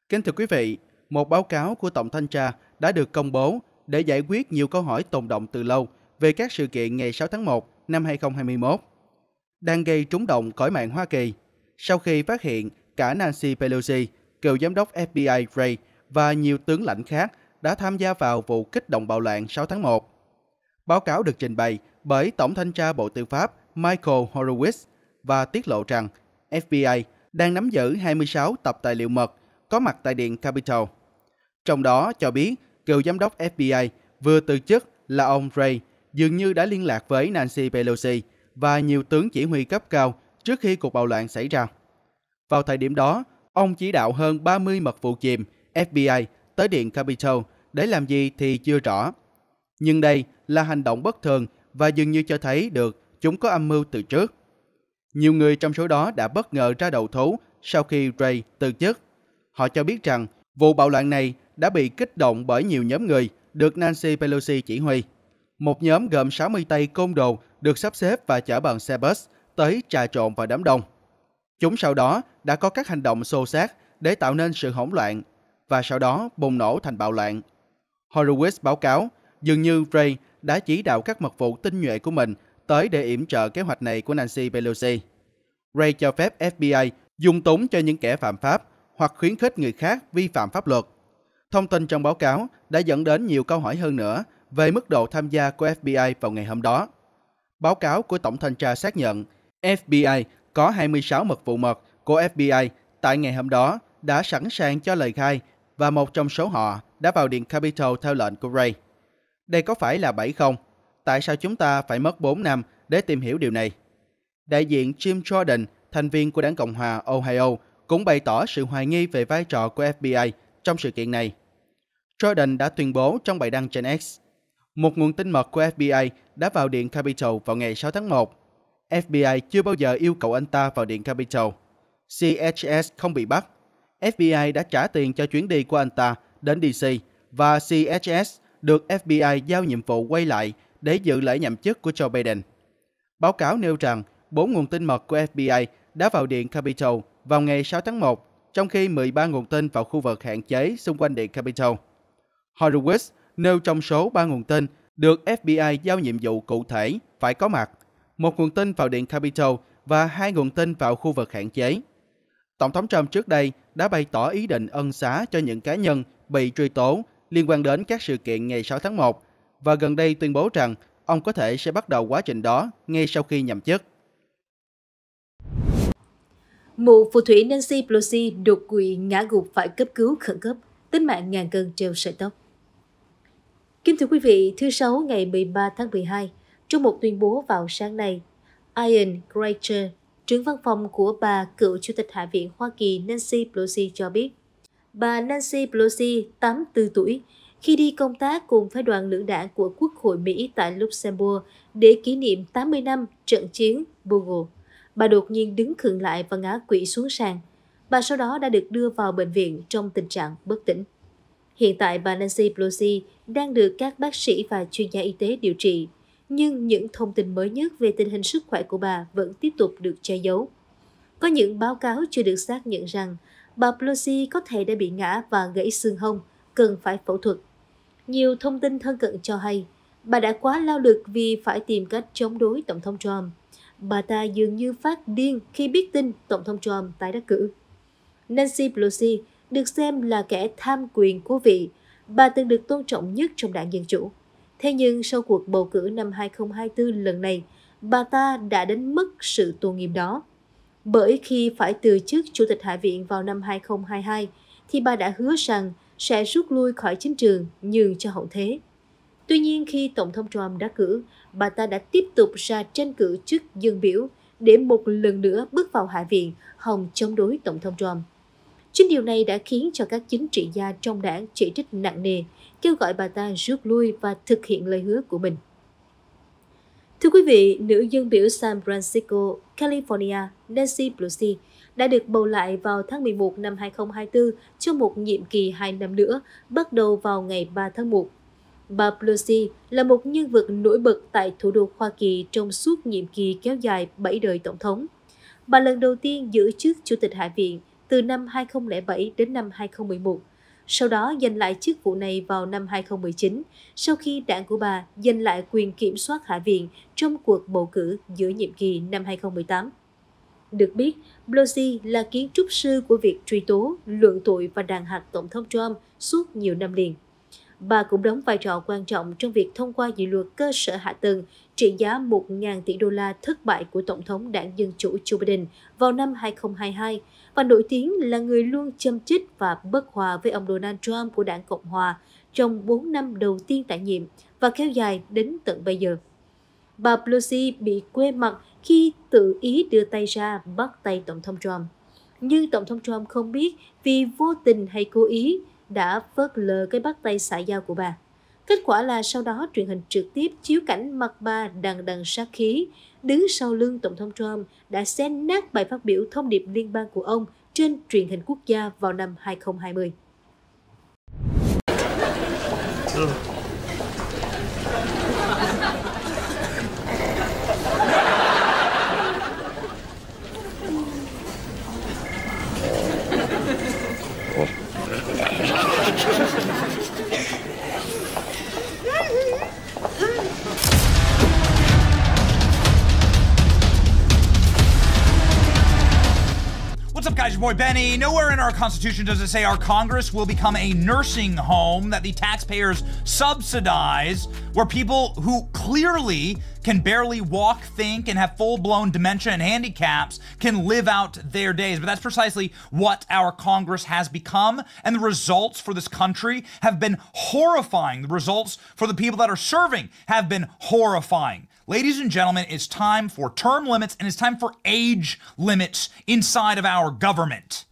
Kính thưa quý vị, một báo cáo của Tổng Thanh tra đã được công bố để giải quyết nhiều câu hỏi tồn đọng từ lâu về các sự kiện ngày 6 tháng 1 năm 2021, đang gây trúng động cõi mạng Hoa Kỳ sau khi phát hiện cả Nancy Pelosi, cựu giám đốc FBI Ray và nhiều tướng lãnh khác đã tham gia vào vụ kích động bạo loạn 6 tháng 1. Báo cáo được trình bày bởi Tổng Thanh tra Bộ Tư pháp Michael Horowitz và tiết lộ rằng FBI đang nắm giữ 26 tập tài liệu mật có mặt tại Điện Capitol. Trong đó cho biết cựu giám đốc FBI vừa từ chức là ông Ray dường như đã liên lạc với Nancy Pelosi và nhiều tướng chỉ huy cấp cao trước khi cuộc bạo loạn xảy ra. Vào thời điểm đó, ông chỉ đạo hơn 30 mật vụ chìm FBI tới Điện Capitol để làm gì thì chưa rõ. Nhưng đây là hành động bất thường và dường như cho thấy được chúng có âm mưu từ trước. Nhiều người trong số đó đã bất ngờ ra đầu thú sau khi Ray từ chức. Họ cho biết rằng vụ bạo loạn này đã bị kích động bởi nhiều nhóm người được Nancy Pelosi chỉ huy. Một nhóm gồm 60 tay côn đồ được sắp xếp và chở bằng xe bus tới trà trộn vào đám đông. Chúng sau đó đã có các hành động xô xát để tạo nên sự hỗn loạn và sau đó bùng nổ thành bạo loạn. Horowitz báo cáo dường như Ray đã chỉ đạo các mật vụ tinh nhuệ của mình tới để yểm trợ kế hoạch này của Nancy Pelosi. Ray cho phép FBI dung túng cho những kẻ phạm pháp hoặc khuyến khích người khác vi phạm pháp luật. Thông tin trong báo cáo đã dẫn đến nhiều câu hỏi hơn nữa về mức độ tham gia của FBI vào ngày hôm đó. Báo cáo của Tổng Thanh tra xác nhận FBI có 26 mật vụ mật của FBI tại ngày hôm đó đã sẵn sàng cho lời khai và một trong số họ đã vào Điện Capitol theo lệnh của Ray. Đây có phải là bẫy không? Tại sao chúng ta phải mất 4 năm để tìm hiểu điều này? Đại diện Jim Jordan, thành viên của đảng Cộng hòa Ohio, cũng bày tỏ sự hoài nghi về vai trò của FBI trong sự kiện này. Jordan đã tuyên bố trong bài đăng trên X, một nguồn tin mật của FBI đã vào Điện Capitol vào ngày 6 tháng 1. FBI chưa bao giờ yêu cầu anh ta vào Điện Capitol. CHS không bị bắt. FBI đã trả tiền cho chuyến đi của anh ta đến DC và CHS được FBI giao nhiệm vụ quay lại để dự lễ nhậm chức của Joe Biden. Báo cáo nêu rằng 4 nguồn tin mật của FBI đã vào Điện Capitol vào ngày 6 tháng 1, trong khi 13 nguồn tin vào khu vực hạn chế xung quanh Điện Capitol. Horowitz nêu trong số 3 nguồn tin được FBI giao nhiệm vụ cụ thể phải có mặt, một nguồn tin vào Điện Capitol và 2 nguồn tin vào khu vực hạn chế. Tổng thống Trump trước đây đã bày tỏ ý định ân xá cho những cá nhân bị truy tố liên quan đến các sự kiện ngày 6 tháng 1 và gần đây tuyên bố rằng ông có thể sẽ bắt đầu quá trình đó ngay sau khi nhậm chức. Mụ phù thủy Nancy Pelosi đột quỵ ngã gục phải cấp cứu khẩn cấp, tính mạng ngàn cân treo sợi tóc. Kính thưa quý vị, thứ Sáu ngày 13 tháng 12, trong một tuyên bố vào sáng nay, Ian Greicher, trưởng văn phòng của bà cựu Chủ tịch Hạ viện Hoa Kỳ Nancy Pelosi cho biết, bà Nancy Pelosi, 84 tuổi, khi đi công tác cùng phái đoàn lưỡng đảng của Quốc hội Mỹ tại Luxembourg để kỷ niệm 80 năm trận chiến Bugle, bà đột nhiên đứng khựng lại và ngã quỵ xuống sàn. Bà sau đó đã được đưa vào bệnh viện trong tình trạng bất tỉnh. Hiện tại bà Nancy Pelosi đang được các bác sĩ và chuyên gia y tế điều trị, nhưng những thông tin mới nhất về tình hình sức khỏe của bà vẫn tiếp tục được che giấu. Có những báo cáo chưa được xác nhận rằng bà Pelosi có thể đã bị ngã và gãy xương hông, cần phải phẫu thuật. Nhiều thông tin thân cận cho hay, bà đã quá lao lực vì phải tìm cách chống đối Tổng thống Trump. Bà ta dường như phát điên khi biết tin Tổng thống Trump tái đắc cử. Nancy Pelosi được xem là kẻ tham quyền của vị, bà từng được tôn trọng nhất trong đảng Dân Chủ. Thế nhưng sau cuộc bầu cử năm 2024 lần này, bà ta đã đánh mất sự tôn nghiêm đó. Bởi khi phải từ chức Chủ tịch Hạ viện vào năm 2022, thì bà đã hứa rằng sẽ rút lui khỏi chính trường nhường cho hậu thế. Tuy nhiên khi Tổng thống Trump đắc cử, bà ta đã tiếp tục ra tranh cử chức dân biểu để một lần nữa bước vào Hạ viện hòng chống đối Tổng thống Trump. Chính điều này đã khiến cho các chính trị gia trong đảng chỉ trích nặng nề, kêu gọi bà ta rút lui và thực hiện lời hứa của mình. Thưa quý vị, nữ dân biểu San Francisco, California, Nancy Pelosi đã được bầu lại vào tháng 11 năm 2024 cho một nhiệm kỳ 2 năm nữa, bắt đầu vào ngày 3 tháng 1. Bà Pelosi là một nhân vật nổi bật tại thủ đô Hoa Kỳ trong suốt nhiệm kỳ kéo dài 7 đời tổng thống. Bà lần đầu tiên giữ chức Chủ tịch Hạ viện từ năm 2007 đến năm 2011. Sau đó giành lại chức vụ này vào năm 2019, sau khi đảng của bà giành lại quyền kiểm soát Hạ viện trong cuộc bầu cử giữa nhiệm kỳ năm 2018. Được biết, Pelosi là kiến trúc sư của việc truy tố, luận tội và đàn áp Tổng thống Trump suốt nhiều năm liền. Bà cũng đóng vai trò quan trọng trong việc thông qua dự luật cơ sở hạ tầng trị giá 1.000 tỷ đô la thất bại của Tổng thống đảng Dân Chủ Joe Biden vào năm 2022 và nổi tiếng là người luôn châm chích và bất hòa với ông Donald Trump của đảng Cộng hòa trong 4 năm đầu tiên tại nhiệm và kéo dài đến tận bây giờ. Bà Pelosi bị quê mặt khi tự ý đưa tay ra bắt tay Tổng thống Trump. Nhưng Tổng thống Trump không biết vì vô tình hay cố ý đã phớt lờ cái bắt tay xã giao của bà. Kết quả là sau đó truyền hình trực tiếp chiếu cảnh mặt bà đằng đằng sát khí, đứng sau lưng Tổng thống Trump đã xé nát bài phát biểu thông điệp liên bang của ông trên truyền hình quốc gia vào năm 2020. What's up, guys? Your boy Benny. Nowhere in our Constitution does it say our Congress will become a nursing home that the taxpayers subsidize, where people who clearly can barely walk, think, and have full-blown dementia and handicaps can live out their days. But that's precisely what our Congress has become, and the results for this country have been horrifying. The results for the people that are serving have been horrifying. Ladies and gentlemen, it's time for term limits and it's time for age limits inside of our government.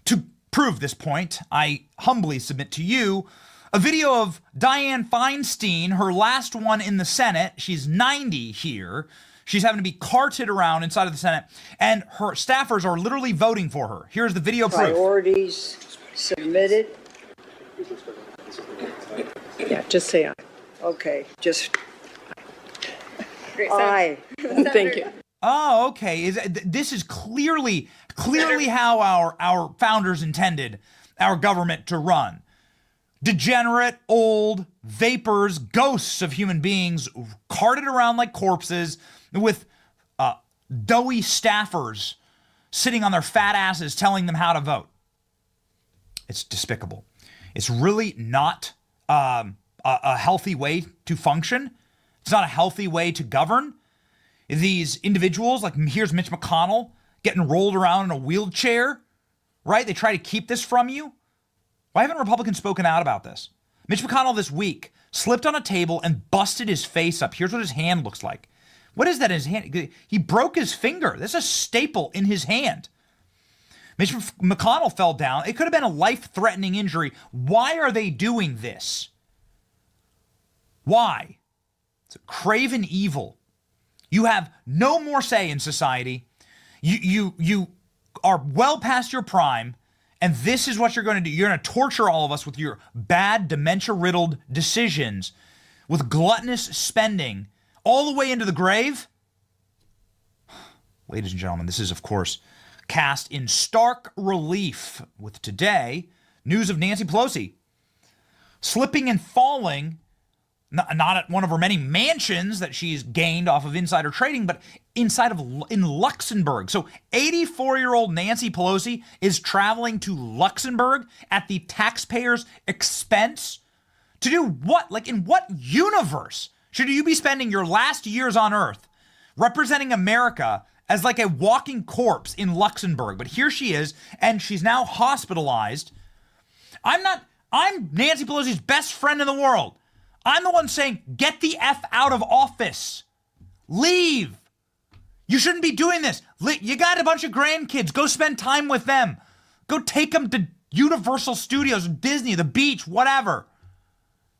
To prove this point, I humbly submit to you a video of Dianne Feinstein, her last one in the Senate. She's 90 here. She's having to be carted around inside of the Senate, and her staffers are literally voting for her. Here's the video proof. Priorities submitted. Yeah, just say aye. Okay, just Great, aye. Thank you. Oh, okay. This is clearly how our founders intended our government to run. Degenerate, old, vapors, ghosts of human beings carted around like corpses with doughy staffers sitting on their fat asses telling them how to vote. It's despicable. It's really not a healthy way to function. It's not a healthy way to govern. These individuals, like here's Mitch McConnell getting rolled around in a wheelchair, right? They try to keep this from you. Why haven't Republicans spoken out about this? Mitch McConnell this week slipped on a table and busted his face up. Here's what his hand looks like. What is that in his hand? He broke his finger. There's a staple in his hand. Mitch McConnell fell down. It could have been a life-threatening injury. Why are they doing this? Why? It's a craven evil. You have no more say in society. You are well past your prime, and this is what you're going to do. You're going to torture all of us with your bad, dementia-riddled decisions, with gluttonous spending, all the way into the grave. Ladies and gentlemen, this is, of course, cast in stark relief with today news of Nancy Pelosi slipping and falling, not at one of her many mansions that she's gained off of insider trading, but in Luxembourg. So 84-year-old Nancy Pelosi is traveling to Luxembourg at the taxpayers' expense to do what? Like, in what universe should you be spending your last years on Earth representing America as like a walking corpse in Luxembourg? But here she is, and she's now hospitalized. I'm Nancy Pelosi's best friend in the world. I'm the one saying, get the F out of office. Leave. You shouldn't be doing this. You got a bunch of grandkids. Go spend time with them. Go take them to Universal Studios, Disney, the beach, whatever.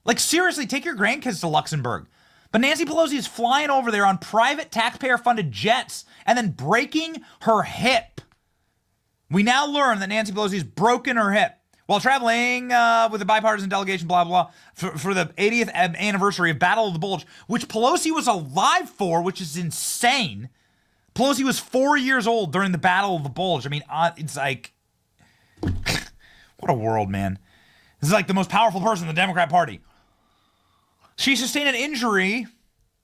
Like, seriously, take your grandkids to Luxembourg. But Nancy Pelosi is flying over there on private taxpayer-funded jets and then breaking her hip. We now learn that Nancy Pelosi has broken her hip while traveling with a bipartisan delegation, blah, blah, for the 80th anniversary of Battle of the Bulge, which Pelosi was alive for, which is insane. Pelosi was 4 years old during the Battle of the Bulge. I mean, it's like, what a world, man. This is like the most powerful person in the Democrat Party. She sustained an injury.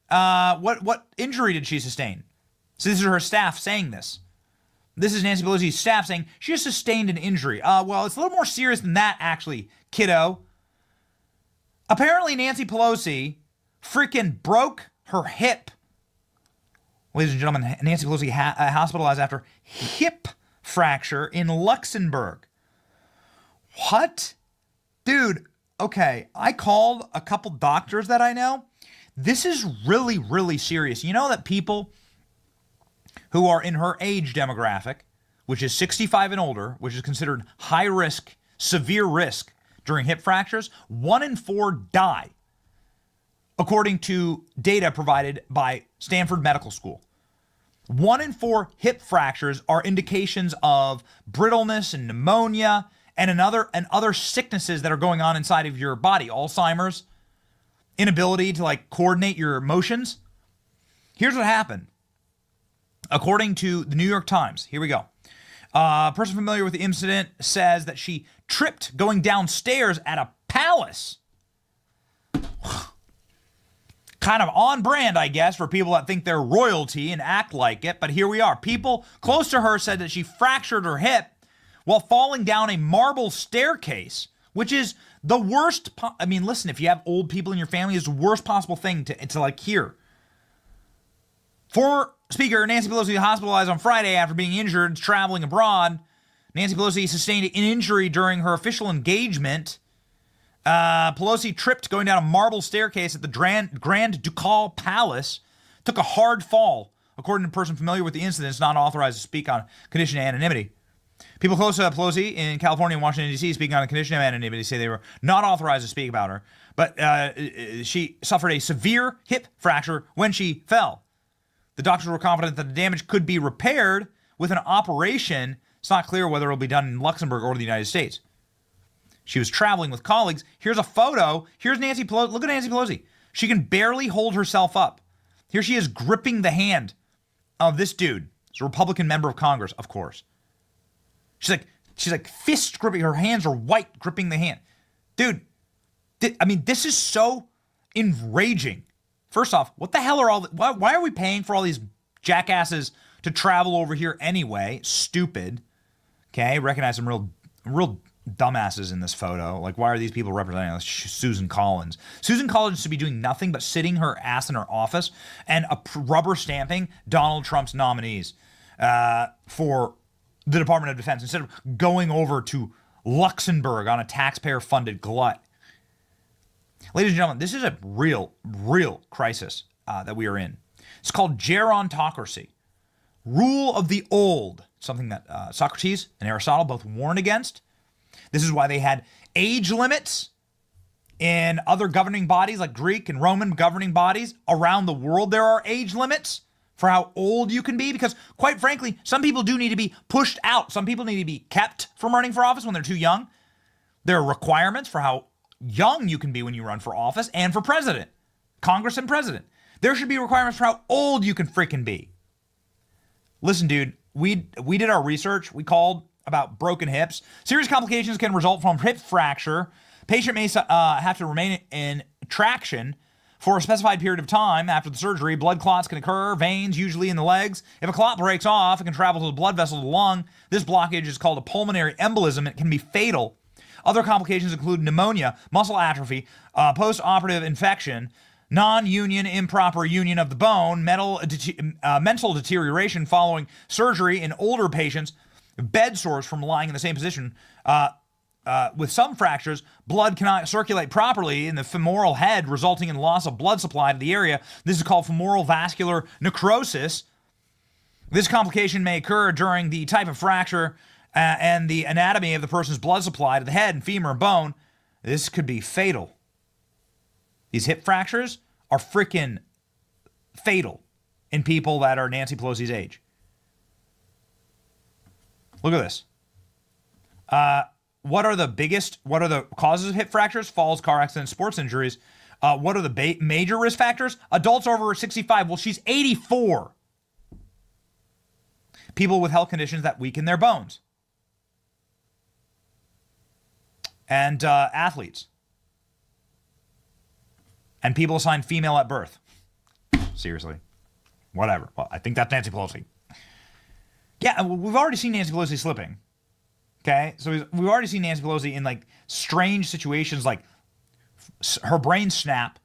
What injury did she sustain? So this is her staff saying this. This is Nancy Pelosi's staff saying she has sustained an injury. Well, it's a little more serious than that, actually, kiddo. Apparently, Nancy Pelosi freaking broke her hip. Ladies and gentlemen, Nancy Pelosi hospitalized after hip fracture in Luxembourg. What? Dude, okay, I called a couple doctors that I know. This is really, really serious. You know that people who are in her age demographic, which is 65 and older, which is considered high risk, severe risk during hip fractures, 1 in 4 die, according to data provided by Stanford Medical School. 1 in 4 hip fractures are indications of brittleness and pneumonia and other sicknesses that are going on inside of your body. Alzheimer's, inability to like coordinate your motions. Here's what happened. According to the New York Times, here we go. A person familiar with the incident says that she tripped going downstairs at a palace. Kind of on brand, I guess, for people that think they're royalty and act like it. But here we are. People close to her said that she fractured her hip while falling down a marble staircase, which is the worst. I mean, listen, if you have old people in your family, it's the worst possible thing to like hear. Former Speaker Nancy Pelosi hospitalized on Friday after being injured traveling abroad. Nancy Pelosi sustained an injury during her official engagement. Pelosi tripped going down a marble staircase at the Grand Ducal Palace, took a hard fall. According to a person familiar with the incident, it's not authorized to speak on condition of anonymity. People close to Pelosi in California and Washington, D.C. speaking on a condition of anonymity say they were not authorized to speak about her, but she suffered a severe hip fracture when she fell. The doctors were confident that the damage could be repaired with an operation. It's not clear whether it will be done in Luxembourg or the United States. She was traveling with colleagues. Here's a photo. Here's Nancy Pelosi. Look at Nancy Pelosi. She can barely hold herself up. Here she is gripping the hand of this dude. He's a Republican member of Congress, of course. She's like fist gripping. Her hands are white, gripping the hand. Dude, I mean, this is so enraging. First off, what the hell are why are we paying for all these jackasses to travel over here anyway? Stupid. Okay, recognize some real dumbasses in this photo. Like, why are these people representing us? Susan Collins? Susan Collins should be doing nothing but sitting her ass in her office and rubber stamping Donald Trump's nominees for the Department of Defense instead of going over to Luxembourg on a taxpayer-funded glut. Ladies and gentlemen, this is a real crisis that we are in. It's called gerontocracy. Rule of the old, something that Socrates and Aristotle both warned against. This is why they had age limits in other governing bodies like Greek and Roman governing bodies around the world. There are age limits for how old you can be because, quite frankly, some people do need to be pushed out. Some people need to be kept from running for office when they're too young. There are requirements for how young you can be when you run for office and for president, Congress and president. There should be requirements for how old you can freaking be. Listen, dude, we did our research. We called about broken hips. Serious complications can result from hip fracture. Patient may have to remain in traction for a specified period of time after the surgery. Blood clots can occur, veins, usually in the legs. If a clot breaks off, it can travel to the blood vessel to the lung. This blockage is called a pulmonary embolism. It can be fatal. Other complications include pneumonia, muscle atrophy, post-operative infection, non-union, improper union of the bone, mental deterioration following surgery in older patients, bed sores from lying in the same position. With some fractures, blood cannot circulate properly in the femoral head, resulting in loss of blood supply to the area. This is called femoral vascular necrosis. This complication may occur during the type of fracture and the anatomy of the person's blood supply to the head and femur and bone. This could be fatal. These hip fractures are freaking fatal in people that are Nancy Pelosi's age. Look at this. What are the causes of hip fractures? Falls, car accidents, sports injuries. What are the major risk factors? Adults over 65. Well, she's 84. people with health conditions that weaken their bones, and athletes, and people assigned female at birth. Seriously. Whatever. Well, I think that's Nancy Pelosi. Yeah, we've already seen Nancy Pelosi slipping. Okay? So we've already seen Nancy Pelosi in like strange situations, like her brain snap,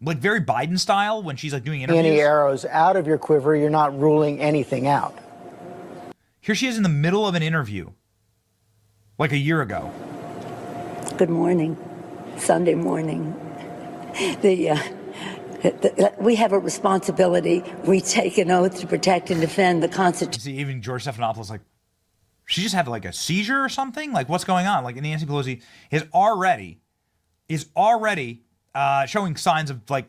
like very Biden style when she's like doing interviews. Any arrows out of your quiver, you're not ruling anything out. Here she is in the middle of an interview, like a year ago. Good morning. Sunday morning. We have a responsibility. We take an oath to protect and defend the Constitution. See, even George Stephanopoulos, like, she just had like a seizure or something? Like, what's going on? Like, Nancy Pelosi is already showing signs of like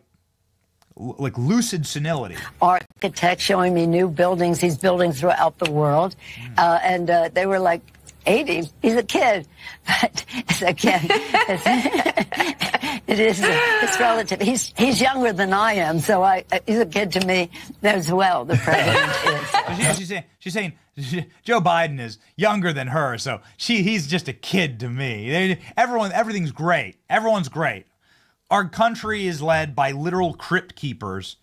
lucid senility. Architect showing me new buildings he's building throughout the world. And they were like, 80. He's a kid, but again, it's relative. He's younger than I am, so he's a kid to me as well. The president is. She's saying Joe Biden is younger than her, so he's just a kid to me. Everything's great. Everyone's great. Our country is led by literal crypt keepers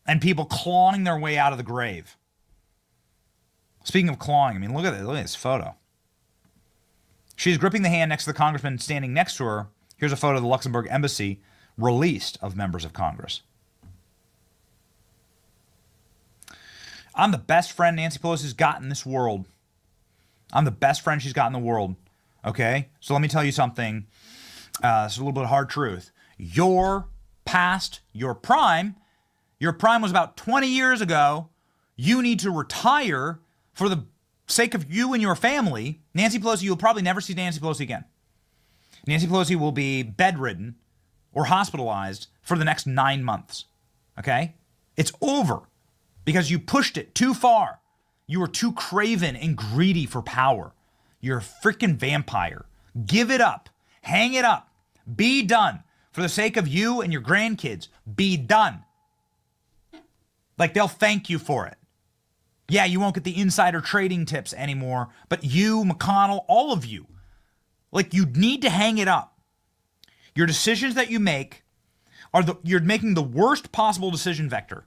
and people clawing their way out of the grave. Speaking of clawing, I mean, look at this photo. She's gripping the hand next to the congressman standing next to her. Here's a photo of the Luxembourg embassy released of members of Congress. I'm the best friend Nancy Pelosi's got in this world. I'm the best friend she's got in the world. Okay? So let me tell you something. It's a little bit of hard truth. Your past, your prime was about 20 years ago. You need to retire for the sake of you and your family. Nancy Pelosi, you'll probably never see Nancy Pelosi again. Nancy Pelosi will be bedridden or hospitalized for the next 9 months. Okay? It's over because you pushed it too far. You were too craven and greedy for power. You're a freaking vampire. Give it up. Hang it up. Be done. For the sake of you and your grandkids, be done. Like, they'll thank you for it. Yeah, you won't get the insider trading tips anymore, but you, McConnell, all of you, like, you need to hang it up. Your decisions that you make you're making the worst possible decision vector.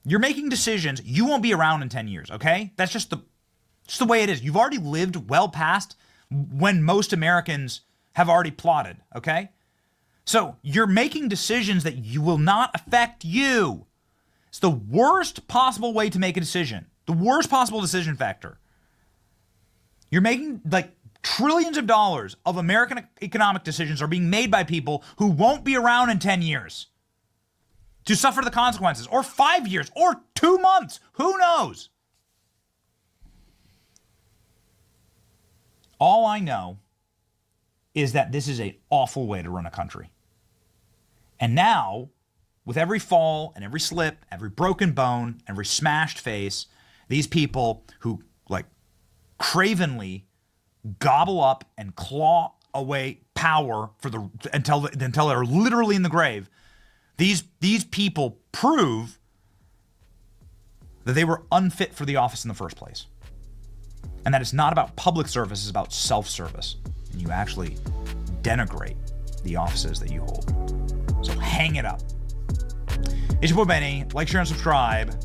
You're making decisions. You won't be around in 10 years, okay? That's just the way it is. You've already lived well past when most Americans have already plotted, okay? So you're making decisions that you will not affect you. It's the worst possible way to make a decision. The worst possible decision factor. You're making like trillions of dollars of American economic decisions are being made by people who won't be around in 10 years to suffer the consequences, or 5 years, or 2 months. Who knows? All I know is that this is an awful way to run a country. And now, with every fall and every slip, every broken bone, every smashed face, these people who like cravenly gobble up and claw away power for until they're literally in the grave. These people prove that they were unfit for the office in the first place. And that it's not about public service, it's about self-service. And you actually denigrate the offices that you hold. So hang it up. It's your boy Benny. Like, share, and subscribe.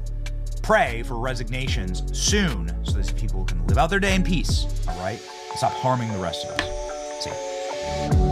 Pray for resignations soon so that people can live out their day in peace, all right? Stop harming the rest of us. See ya.